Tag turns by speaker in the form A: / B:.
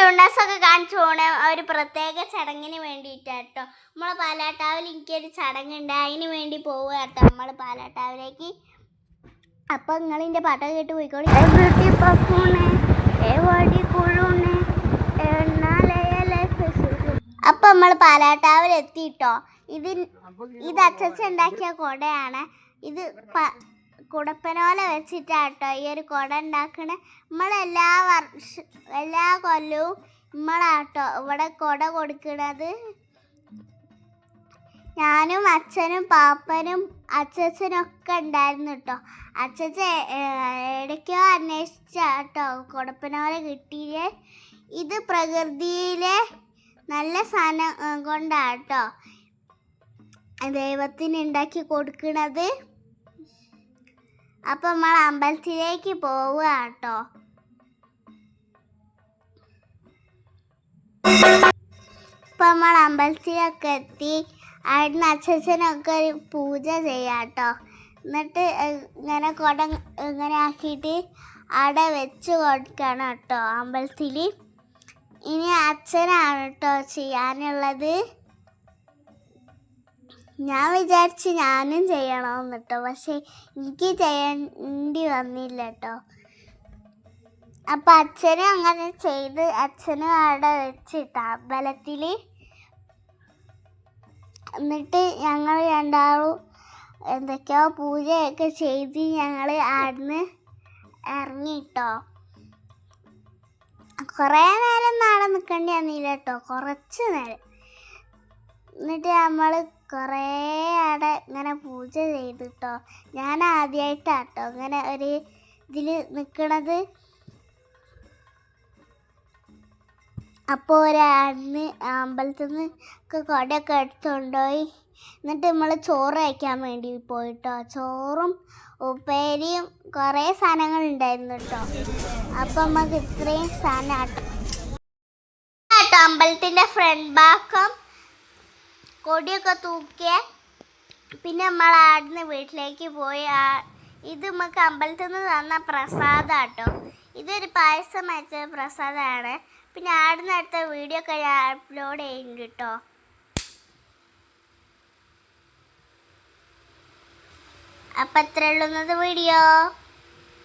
A: ഉണ്ണാസൊക്കെ കാണിച്ചു പോണ ഒരു പ്രത്യേക ചടങ്ങിന് വേണ്ടിയിട്ടാട്ടോ. നമ്മളെ പാലാട്ടാവിൽ എനിക്കൊരു ചടങ്ങുണ്ട്, അതിന് വേണ്ടി പോവുക കേട്ടോ നമ്മൾ പാലാട്ടാവിലേക്ക്. അപ്പം നിങ്ങളിൻ്റെ പാട്ടൊക്കെ കേട്ട് പോയിക്കോളി. അപ്പം നമ്മൾ പാലാട്ടാവിൽ എത്തിയിട്ടോ. ഇത് അച്ചച്ച ഉണ്ടാക്കിയ കുടയാണ്. ഇത് കുടപ്പനോല വെച്ചിട്ടാട്ടോ ഈ ഒരു കുട ഉണ്ടാക്കണേ. എല്ലാ കൊല്ലവും നമ്മളാട്ടോ ഇവിടെ കുട കൊടുക്കണത്. ഞാനും അച്ഛനും പാപ്പനും അച്ചച്ചനൊക്കെ ഉണ്ടായിരുന്നു കേട്ടോ. അച്ചച്ച ഇടയ്ക്കോ അന്വേഷിച്ചാട്ടോ കുടപ്പനോല കിട്ടിയേ. ഇത് പ്രകൃതിയിലെ നല്ല സാധനം കൊണ്ടാട്ടോ ദൈവത്തിന് ഉണ്ടാക്കി കൊടുക്കണത്. അപ്പം നമ്മൾ അമ്പലത്തിലേക്ക് പോവുക കേട്ടോ. ഇപ്പം നമ്മൾ അമ്പലത്തിലൊക്കെ എത്തി. അവിടുന്ന് അച്ഛനൊക്കെ ഒരു പൂജ ചെയ്യാം കേട്ടോ. എന്നിട്ട് ഇങ്ങനെ കുട ഇങ്ങനെ ആക്കിയിട്ട് അവിടെ വെച്ച് കൊടുക്കണം കേട്ടോ അമ്പലത്തിൽ. ഇനി അച്ഛനാണ് കേട്ടോ ചെയ്യാനുള്ളത്. ഞാൻ വിചാരിച്ച് ഞാനും ചെയ്യണമെന്ന് കേട്ടോ, പക്ഷെ എനിക്ക് ചെയ്യേണ്ടി വന്നില്ല കേട്ടോ. അപ്പം അച്ഛനും അങ്ങനെ ചെയ്ത് അച്ഛനും അവിടെ വെച്ചിട്ട അമ്പലത്തിൽ. എന്നിട്ട് ഞങ്ങൾ രണ്ടാളും എന്തൊക്കെയോ പൂജയൊക്കെ ചെയ്ത് ഞങ്ങൾ അവിടുന്ന് ഇറങ്ങിട്ടോ. കുറേ നേരം നാളെ നിൽക്കേണ്ടി വന്നില്ല കേട്ടോ, കുറച്ച് നേരം. എന്നിട്ട് നമ്മൾ കുറേ അവിടെ ഇങ്ങനെ പൂജ ചെയ്തിട്ടോ. ഞാൻ ആദ്യമായിട്ടാട്ടോ ഇങ്ങനെ ഒരു ഇതിൽ നിൽക്കണത്. അപ്പോൾ ഒരാളിന് അമ്പലത്തിൽ നിന്ന് കുടയൊക്കെ എടുത്തുകൊണ്ടുപോയി. എന്നിട്ട് നമ്മൾ ചോറ് കഴിക്കാൻ വേണ്ടി പോയിട്ടോ. ചോറും ഉപ്പേരിയും കുറേ സാധനങ്ങൾ ഉണ്ടായിരുന്നു കേട്ടോ. അപ്പം നമുക്ക് ഇത്രയും സാധനം കേട്ടോ. അമ്പലത്തിൻ്റെ ഫ്രണ്ട് ഭാഗം കൊടിയൊക്കെ തൂക്കിയ. പിന്നെ നമ്മൾ അവിടുന്ന് വീട്ടിലേക്ക് പോയി. ഇത് നമുക്ക് അമ്പലത്തിൽ നിന്ന് തന്ന പ്രസാദം കേട്ടോ. ഇതൊരു പായസം വെച്ച പ്രസാദമാണ്. പിന്നെ അവിടുന്ന് അടുത്ത വീഡിയോ ഒക്കെ ഞാൻ അപ്ലോഡ് ചെയ്യുന്നുണ്ട് കേട്ടോ. അപ്പം അത്രേ ഉള്ളൂ ഇന്നത്തെ വീഡിയോ.